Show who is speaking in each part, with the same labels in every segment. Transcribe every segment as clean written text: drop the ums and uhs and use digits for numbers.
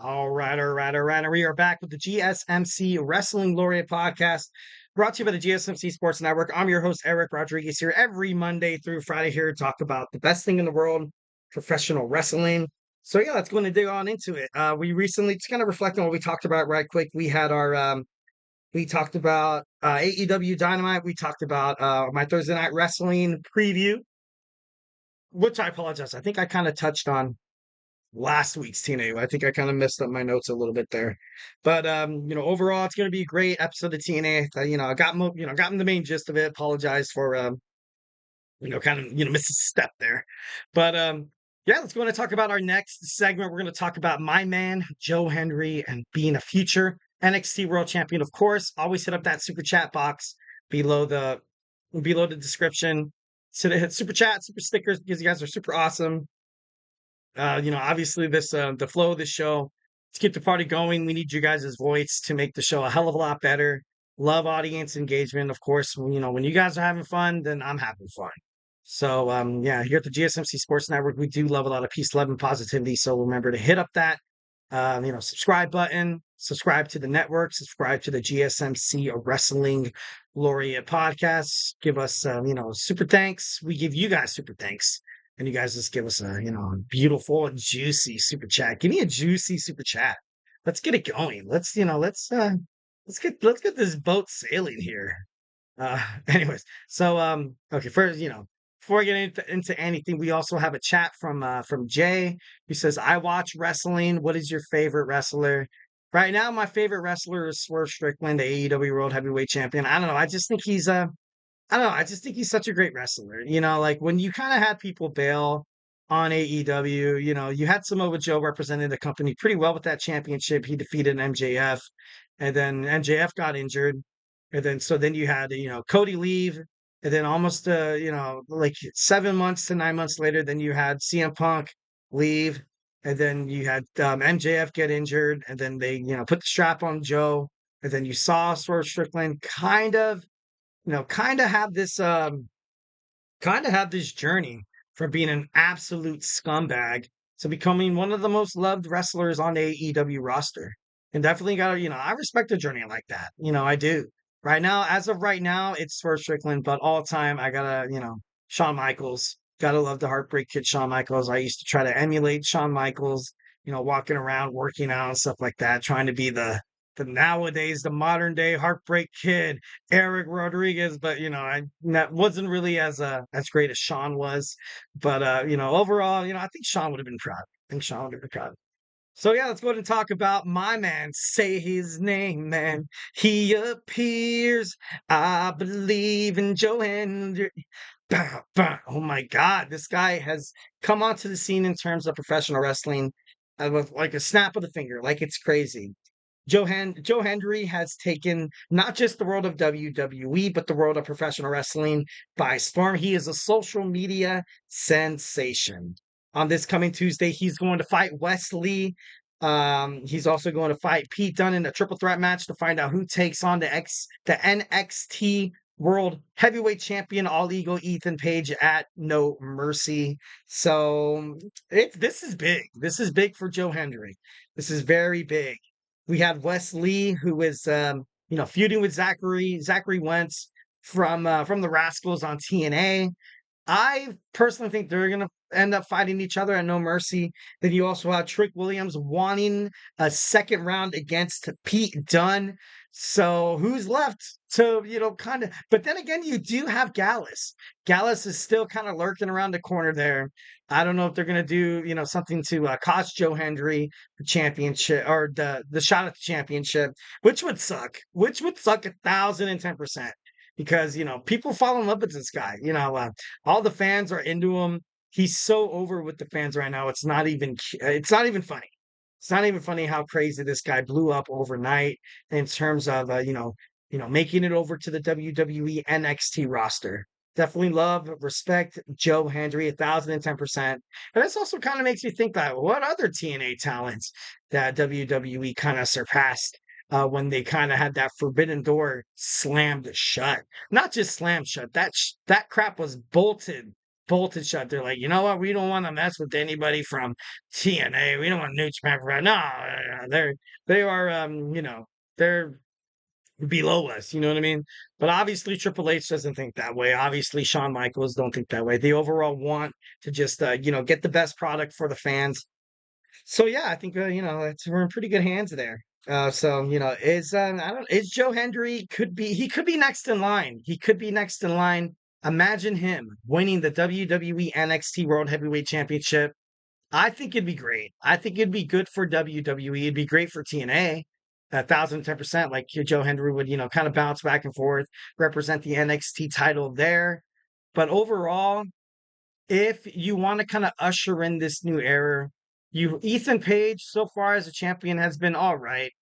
Speaker 1: All right. We are back with the GSMC Wrestling Laureate podcast, brought to you by the GSMC Sports Network. I'm your host, Eric Rodriguez, here every Monday through Friday here to talk about the best thing in the world, professional wrestling. So yeah, let's go and dig on into it. We recently just kind of reflect on what we talked about right quick. We had we talked about AEW Dynamite. We talked about my Thursday Night Wrestling preview, which I apologize. I think I kind of touched on last week's TNA. I think I kind of messed up my notes a little bit there, but overall, it's going to be a great episode of TNA. I got gotten the main gist of it. Apologize for kind of missed a step there, but yeah, let's go on and talk about our next segment. We're going to talk about my man Joe Hendry and being a future NXT World Champion. Of course, always hit up that super chat box below the description. So to hit super chat, super stickers because you guys are super awesome. Obviously the flow of the show, let's keep the party going. We need you guys' voice to make the show a hell of a lot better. Love audience engagement. Of course, when you guys are having fun, then I'm having fun. So yeah, here at the GSMC Sports Network, we do love a lot of peace, love, and positivity. So remember to hit up that subscribe button, subscribe to the network, subscribe to the GSMC Wrestling Laureate podcast. Give us super thanks. We give you guys super thanks. And you guys just give us a beautiful and juicy super chat. Give me a juicy super chat. Let's get it going. Let's get this boat sailing here. Anyways, so okay, first, before I get into anything, we also have a chat from Jay, who says, I watch wrestling. What is your favorite wrestler? Right now, my favorite wrestler is Swerve Strickland, the AEW World Heavyweight Champion. I don't know. I don't know. I just think he's such a great wrestler. Like when you kind of had people bail on AEW, you had Samoa Joe representing the company pretty well with that championship. He defeated MJF, and then MJF got injured. And then you had, Cody leave. And then almost, like 7 months to 9 months later, then you had CM Punk leave. And then you had MJF get injured. And then they, put the strap on Joe. And then you saw Swerve Strickland kind of have this journey from being an absolute scumbag to becoming one of the most loved wrestlers on the AEW roster. And definitely I respect a journey like that. I do. As of right now, it's Swerve Strickland, but all time I gotta, Shawn Michaels. Gotta love the Heartbreak Kid Shawn Michaels. I used to try to emulate Shawn Michaels, walking around, working out and stuff like that, trying to be the modern day Heartbreak Kid, Eric Rodriguez, but that wasn't really as great as Sean was. But overall, I think Sean would have been proud. I think Sean would have been proud. So yeah, let's go ahead and talk about my man. Say his name, man. He appears. I believe in Joe Hendry. Bah, bah. Oh my God, this guy has come onto the scene in terms of professional wrestling with like a snap of the finger, like it's crazy. Joe Hendry has taken not just the world of WWE, but the world of professional wrestling by storm. He is a social media sensation. On this coming Tuesday, he's going to fight Wes Lee. He's also going to fight Pete Dunne in a triple threat match to find out who takes on the NXT World Heavyweight Champion, All Ego Ethan Page at No Mercy. So this is big. This is big for Joe Hendry. This is very big. We had Wes Lee, who is feuding with Zachary Wentz from the Rascals on TNA. I personally think they're gonna end up fighting each other at No Mercy. Then you also have Trick Williams wanting a second round against Pete Dunne. So who's left to, kind of, but then again, you do have Gallus. Gallus is still kind of lurking around the corner there. I don't know if they're going to do, something to cost Joe Hendry the championship or the shot at the championship, which would suck, 1,010%, because, people fall in love with this guy. All the fans are into him. He's so over with the fans right now. It's not even funny. It's not even funny how crazy this guy blew up overnight in terms of making it over to the WWE NXT roster. Definitely love, respect Joe Hendry 1,010%. But this also kind of makes me think that what other TNA talents that WWE kind of surpassed when they kind of had that forbidden door slammed shut. Not just slammed shut. That crap was bolted bolted shut. They're like, you know what? We don't want to mess with anybody from TNA. We don't want New Japan. No, they are, they're below us. You know what I mean? But obviously, Triple H doesn't think that way. Obviously, Shawn Michaels don't think that way. They overall want to just, get the best product for the fans. So yeah, I think we're in pretty good hands there. I don't is Joe Hendry he could be next in line. He could be next in line. Imagine him winning the WWE NXT World Heavyweight Championship. I think it'd be great. I think it'd be good for WWE. It'd be great for TNA. 1,010%. Like Joe Hendry would, kind of bounce back and forth, represent the NXT title there. But overall, if you want to kind of usher in this new era, Ethan Page so far as a champion has been all right,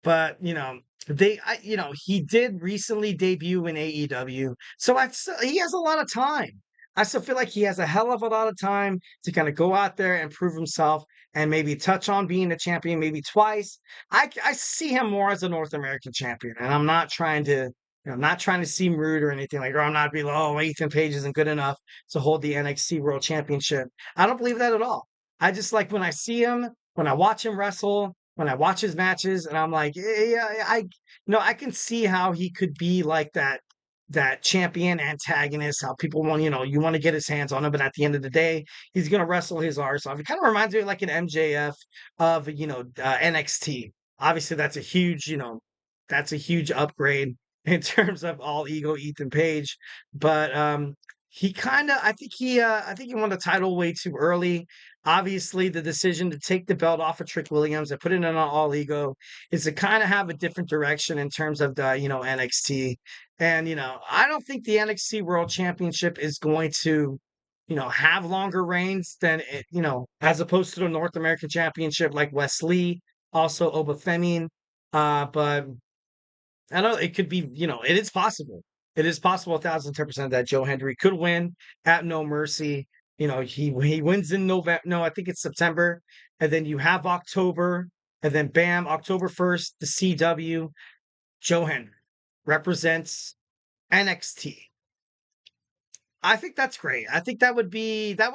Speaker 1: but he did recently debut in AEW, so he has a lot of time. I still feel like he has a hell of a lot of time to kind of go out there and prove himself and maybe touch on being a champion maybe twice. I see him more as a North American champion, and I'm not trying to. I'm not trying to seem rude or anything like, or I'm not being, oh, Ethan Page isn't good enough to hold the NXT World Championship. I don't believe that at all. I just like when I see him, when I watch him wrestle, when I watch his matches, and I'm like, yeah, I can see how he could be like that champion antagonist. How people want, you want to get his hands on him, but at the end of the day, he's gonna wrestle his arse off. It kind of reminds me of like an MJF of NXT. Obviously, that's a huge upgrade in terms of all ego Ethan Page, but he kind of I think he won the title way too early. Obviously, the decision to take the belt off of Trick Williams and put it in on All Ego is to kind of have a different direction in terms of the NXT. And I don't think the NXT World Championship is going to have longer reigns than as opposed to the North American Championship like Wesley, also Obafemi. But I know it could be, it is possible. It is possible 1,010% that Joe Hendry could win at No Mercy. He wins in November. No, I think it's September. And then you have October. And then bam, October 1st, the CW, Joe Hendry represents NXT. I think that's great. I think that would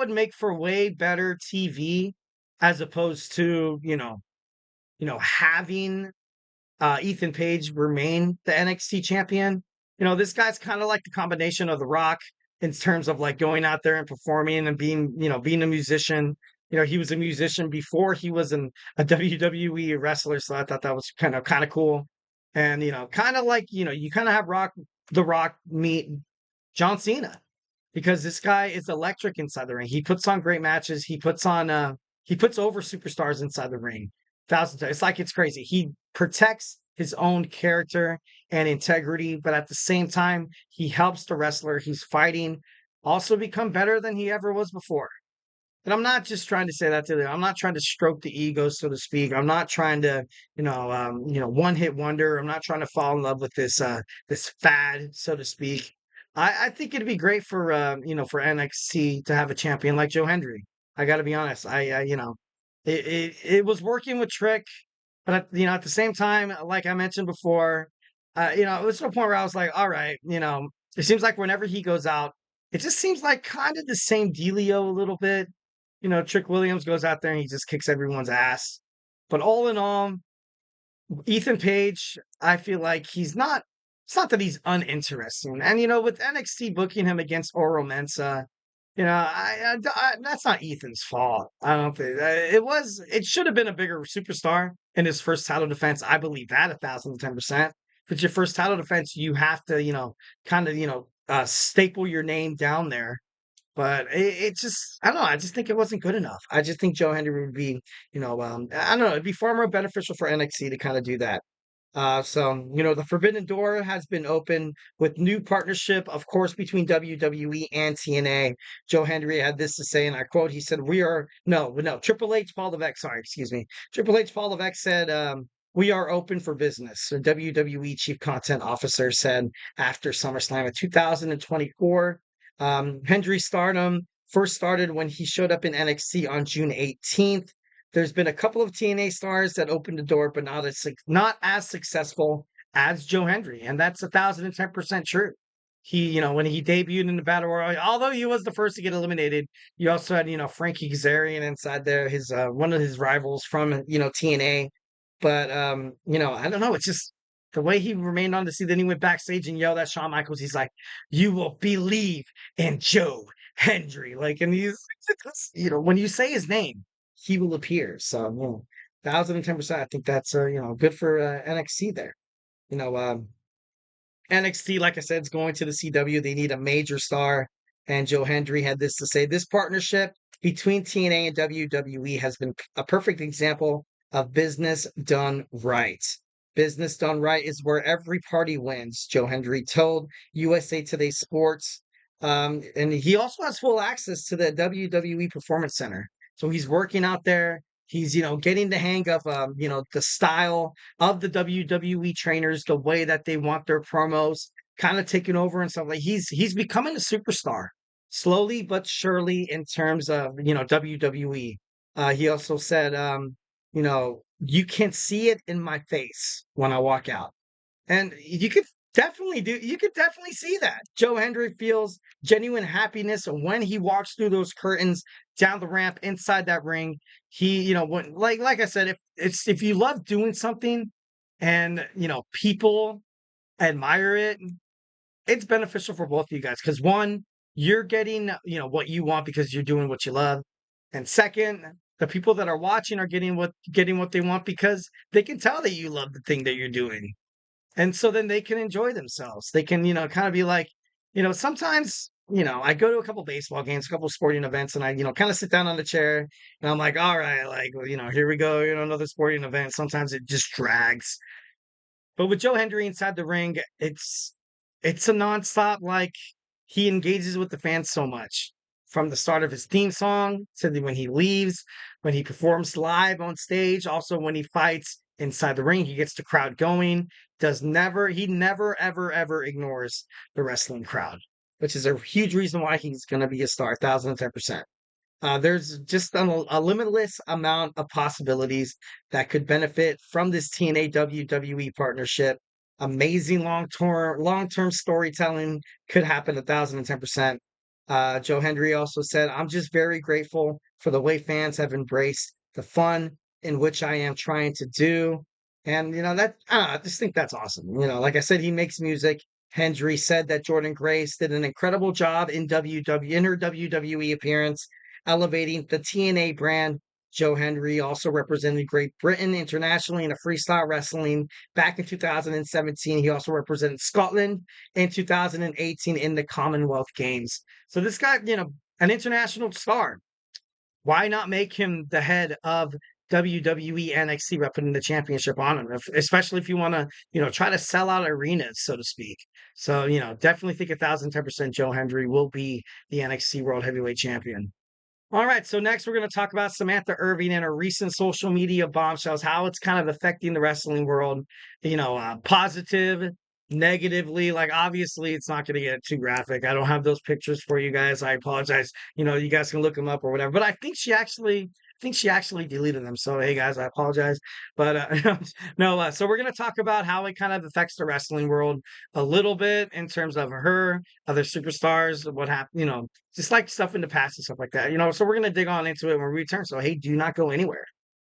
Speaker 1: make for way better TV as opposed to, having Ethan Page remain the NXT champion. This guy's kind of like the combination of The Rock in terms of like going out there and performing and being a musician. He was a musician before he was a WWE wrestler, so I thought that was kind of cool. And kind of like you kind of have The Rock meet John Cena because this guy is electric inside the ring. He puts on great matches. He puts over superstars inside the ring. Thousands of, it's like it's crazy. He protects his own character and integrity, but at the same time, he helps the wrestler he's fighting also become better than he ever was before. And I'm not just trying to say that to them. I'm not trying to stroke the ego, so to speak. I'm not trying to, one hit wonder. I'm not trying to fall in love with this fad, so to speak. I think it'd be great for NXT to have a champion like Joe Hendry. I got to be honest. It was working with Trick, but at the same time, like I mentioned before, it was to a point where I was like, all right, it seems like whenever he goes out, it just seems like kind of the same dealio a little bit. Trick Williams goes out there and he just kicks everyone's ass. But all in all, Ethan Page, I feel like it's not that he's uninteresting. And, with NXT booking him against Oro Mensa, that's not Ethan's fault. I don't think it should have been a bigger superstar in his first title defense. I believe that 1,010%. If it's your first title defense, you have to, staple your name down there. But it just, I don't know. I just think it wasn't good enough. I just think Joe Hendry would be, I don't know. It'd be far more beneficial for NXT to kind of do that. The Forbidden Door has been open with new partnership, of course, between WWE and TNA. Joe Hendry had this to say, and I quote, he said, no, Triple H, Paul Levesque, sorry, excuse me. Triple H, Paul Levesque said, we are open for business. The WWE Chief Content Officer said after SummerSlam of 2024. Hendry's stardom first started when he showed up in NXT on June 18th. There's been a couple of TNA stars that opened the door, but not as successful as Joe Hendry, and that's 1,010% true. when he debuted in the Battle Royal, although he was the first to get eliminated, you also had, Frankie Kazarian inside there, his one of his rivals from, TNA. But I don't know, it's just the way he remained on the scene. Then he went backstage and yelled at Shawn Michaels. He's like, "You will believe in Joe Hendry." Like, and when you say his name, he will appear. So, 1,010%. I think that's good for NXT there. You know, NXT, like I said, is going to the CW. They need a major star. And Joe Hendry had this to say: "This partnership between TNA and WWE has been a perfect example of business done right. Business done right is where every party wins," Joe Hendry told USA Today Sports. And he also has full access to the WWE Performance Center. So he's working out there. He's, getting the hang of, the style of the WWE trainers, the way that they want their promos, kind of taking over and stuff. Like he's becoming a superstar slowly but surely in terms of WWE. He also said, you can see it in my face when I walk out, and you could definitely see that. Joe Hendry feels genuine happiness when he walks through those curtains down the ramp inside that ring. He, when like I said, if you love doing something and people admire it, it's beneficial for both of you guys. Because one, you're getting what you want because you're doing what you love. And second, the people that are watching are getting what they want because they can tell that you love the thing that you're doing. And so then they can enjoy themselves. They can, kind of be like, sometimes, I go to a couple baseball games, a couple sporting events, and I, kind of sit down on the chair and I'm like, all right, like, here we go, another sporting event. Sometimes it just drags. But with Joe Hendry inside the ring, it's a nonstop, like he engages with the fans so much. From the start of his theme song to when he leaves, when he performs live on stage, also when he fights inside the ring, he gets the crowd going. He never, ever, ever ignores the wrestling crowd, which is a huge reason why he's going to be a star, 1,010%. There's just a limitless amount of possibilities that could benefit from this TNA WWE partnership. Amazing long term storytelling could happen 1,010%. Joe Hendry also said, "I'm just very grateful for the way fans have embraced the fun in which I am trying to do." And I just think that's awesome. Like I said, he makes music. Hendry said that Jordan Grace did an incredible job in her WWE appearance, elevating the TNA brand. Joe Hendry also represented Great Britain internationally in a freestyle wrestling back in 2017. He also represented Scotland in 2018 in the Commonwealth Games. So this guy, an international star. Why not make him the head of WWE NXT by putting the championship on him, especially if you want to, try to sell out arenas, so to speak. So, definitely think 1,010% Joe Hendry will be the NXT World Heavyweight Champion. All right, so next we're going to talk about Samantha Irving and her recent social media bombshells, how it's kind of affecting the wrestling world, positive, negatively. Like, obviously, it's not going to get too graphic. I don't have those pictures for you guys. I apologize. You guys can look them up or whatever. But I think she actually deleted them. So, hey, guys, I apologize. But no, so we're going to talk about how it kind of affects the wrestling world a little bit in terms of her, other superstars, what happened, just like stuff in the past and stuff like that, so we're going to dig on into it when we return. So, hey, do not go anywhere.